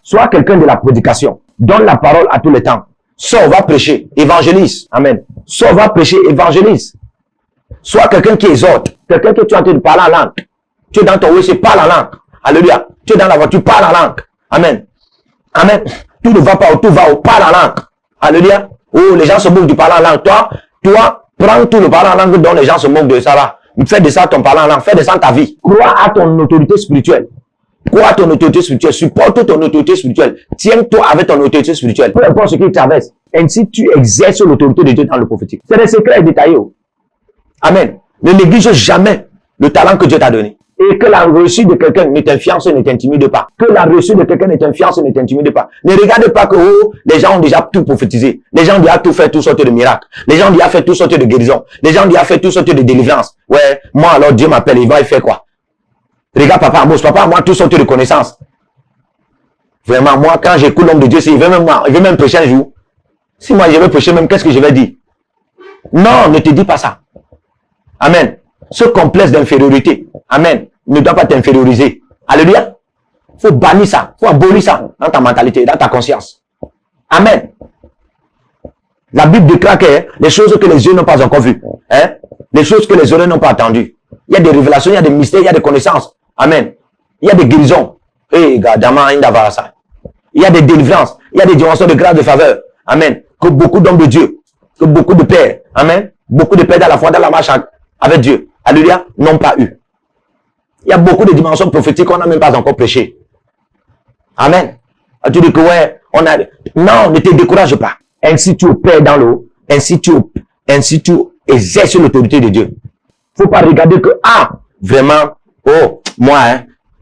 Sois quelqu'un de la prédication. Donne la parole à tous les temps. Sors, va prêcher. Évangélise. Amen. Sors, va prêcher. Évangélise. Sois quelqu'un qui exhorte. Quelqu'un que tu es en train de parler en langue. Tu es dans ton WC, parle en langue. Alléluia. Tu es dans la voiture, parle en langue. Amen. Amen. Tout ne va pas où tout va où, parle en langue. Alléluia. Oh, les gens se moquent du parler en langue. Toi, prends tout le parler en langue dont les gens se moquent de ça là. Fais de ça ton parler en langue. Fais de ça ta vie. Crois à ton autorité spirituelle. Crois à ton autorité spirituelle. Supporte ton autorité spirituelle. Tiens-toi avec ton autorité spirituelle. Peu importe ce qui traverse. Ainsi, tu exerces l'autorité de Dieu dans le prophétique. C'est des secrets détaillés. Amen. Ne néglige jamais le talent que Dieu t'a donné. Et que la réussite de quelqu'un ne t'influence et ne t'intimide pas. Que la réussite de quelqu'un ne t'influence et ne t'intimide pas. Ne regarde pas que les gens ont déjà tout prophétisé. Les gens ont déjà tout fait, toutes sortes de miracles. Les gens ont déjà fait toutes sortes de guérisons. Les gens ont déjà fait toutes sortes de délivrances. Ouais, moi alors Dieu m'appelle, il va y faire quoi? Regarde papa Amos, papa moi toutes sortes de connaissances. Vraiment, moi quand j'écoute l'homme de Dieu, il veut même prêcher un jour. Si moi je veux prêcher même, qu'est-ce que je vais dire? Non, ne te dis pas ça. Amen. Ce complexe d'infériorité, amen, ne doit pas t'inférioriser. Alléluia. Faut bannir ça, faut abolir ça dans ta mentalité, dans ta conscience. Amen. La Bible déclare que les choses que les yeux n'ont pas encore vues, les choses que les oreilles n'ont pas entendues. Il y a des révélations, il y a des mystères, il y a des connaissances. Amen. Il y a des guérisons. Il y a des délivrances, il y a des dimensions de grâce, de faveur. Amen. Que beaucoup d'hommes de Dieu, que beaucoup de pères, amen, beaucoup de pères dans la foi, dans la marche avec Dieu, alléluia, n'ont pas eu. Il y a beaucoup de dimensions prophétiques qu'on n'a même pas encore prêché. Amen. Tu dis que ouais, non, ne te décourage pas. Ainsi tu opères dans l'eau, ainsi tu exerces l'autorité de Dieu. Faut pas regarder que, vraiment, moi,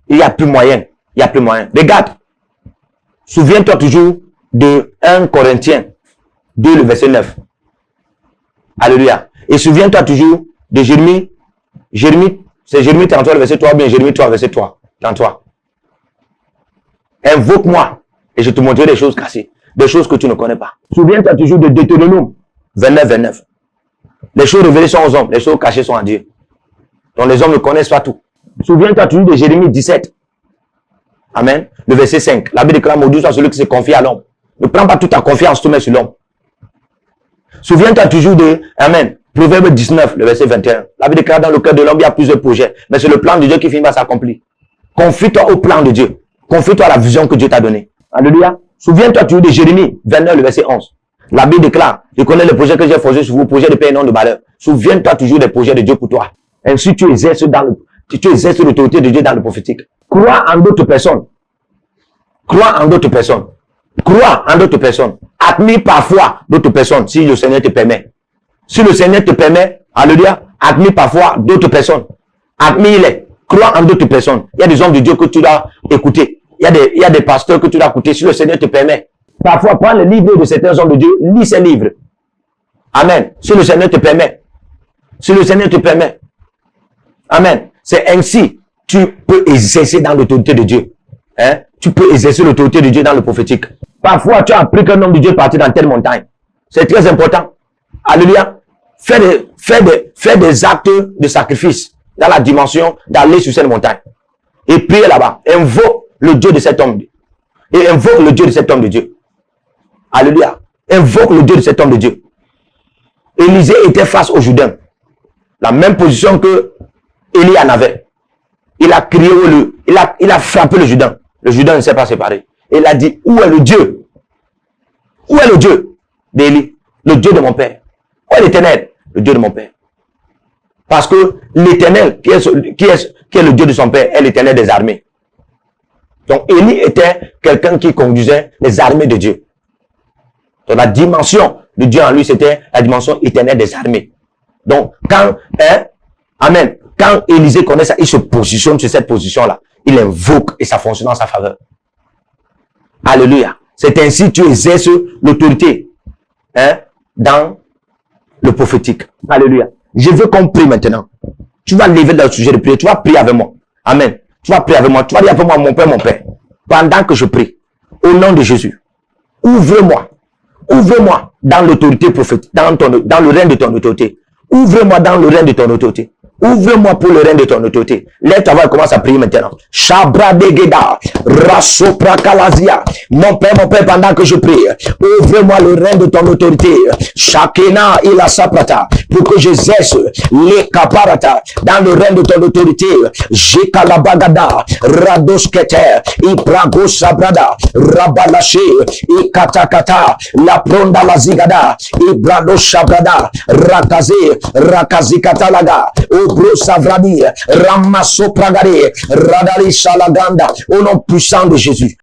il y a plus moyen, Regarde, souviens-toi toujours de 1 Corinthiens 2, le verset 9. Alléluia. Et souviens-toi toujours de Jérémie, c'est Jérémie 33, le verset 3, ou bien Jérémie 3, verset 3, 33. Invoque-moi et je te montrerai des choses cassées, des choses que tu ne connais pas. Souviens-toi toujours de Deutéronome 29, 29. Les choses révélées sont aux hommes, les choses cachées sont à Dieu. Donc les hommes ne connaissent pas tout. Souviens-toi toujours de Jérémie 17. Amen. Le verset 5. La Bible déclare, maudit soit celui qui se confie à l'homme. Ne prends pas toute ta confiance, tout mets sur l'homme. Souviens-toi toujours de, amen, Proverbe 19, le verset 21. La Bible déclare, dans le cœur de l'homme, il y a plusieurs projets. Mais c'est le plan de Dieu qui finit par s'accomplir. Confie-toi au plan de Dieu. Confie-toi à la vision que Dieu t'a donnée. Alléluia. Souviens-toi toujours de Jérémie 29, le verset 11. La Bible déclare, je connais le projet que j'ai forgé sur vous, projet de paix et non de malheur. Souviens-toi toujours des projets de Dieu pour toi. Ainsi, tu exerces l'autorité de Dieu dans le prophétique. Crois en d'autres personnes. Crois en d'autres personnes. Crois en d'autres personnes. Admire parfois d'autres personnes, si le Seigneur te permet. Si le Seigneur te permet, alléluia, admire parfois d'autres personnes. Admire-les. Crois en d'autres personnes. Il y a des hommes de Dieu que tu dois écouter. Il y a des pasteurs que tu dois écouter, si le Seigneur te permet. Parfois, prends les livres de certains hommes de Dieu, lis ces livres. Amen. Si le Seigneur te permet. Si le Seigneur te permet. Amen. C'est ainsi, tu peux exercer dans l'autorité de Dieu. Tu peux exercer l'autorité de Dieu dans le prophétique. Parfois, tu as appris qu'un homme de Dieu est parti dans telle montagne. C'est très important. Alléluia. Fais des actes de sacrifice dans la dimension d'aller sur cette montagne. Et priez là-bas. Invoque le Dieu de cet homme. Et invoque le Dieu de cet homme de Dieu. Alléluia. Invoque le Dieu de cet homme de Dieu. Élisée était face au Jourdain. La même position que Élie en avait. Il a crié, il a frappé le Jourdain. Le Jourdain ne s'est pas séparé. Et il a dit, où est le Dieu? Où est le Dieu d'Élie? Le Dieu de mon père. Où est l'Éternel? Le Dieu de mon père. Parce que l'Éternel, qui est le Dieu de son père, est l'Éternel des armées. Donc Élie était quelqu'un qui conduisait les armées de Dieu. Donc la dimension de Dieu en lui, c'était la dimension éternelle des armées. Donc quand, amen, quand Élisée connaît ça, il se positionne sur cette position-là. Il invoque et ça fonctionne en sa faveur. Alléluia. C'est ainsi que tu exerces l'autorité dans le prophétique. Alléluia. Je veux qu'on prie maintenant. Tu vas lever dans le sujet de prière. Tu vas prier avec moi. Amen. Tu vas prier avec moi. Tu vas dire avec moi, mon Père. Pendant que je prie, au nom de Jésus, ouvre-moi. Ouvre-moi dans l'autorité prophétique, dans le règne de ton autorité. Ouvre-moi dans le règne de ton autorité. Ouvre-moi pour le règne de ton autorité. Lève ta voix et commence à prier maintenant. Shabra degeda, rasopra kalazia. Mon Père, pendant que je prie, ouvre-moi le règne de ton autorité. Shakena ila saprata, pour que j'exerce les kaparata dans le règne de ton autorité. Jekalabagada, radoskete, ibrago sabrada, rabalache, ikatakata, la pronda la zigada, ibrado sabrada, rakazikatalaga, obro savradi, ramasso pragare, radali salaganda, au nom puissant de Jésus.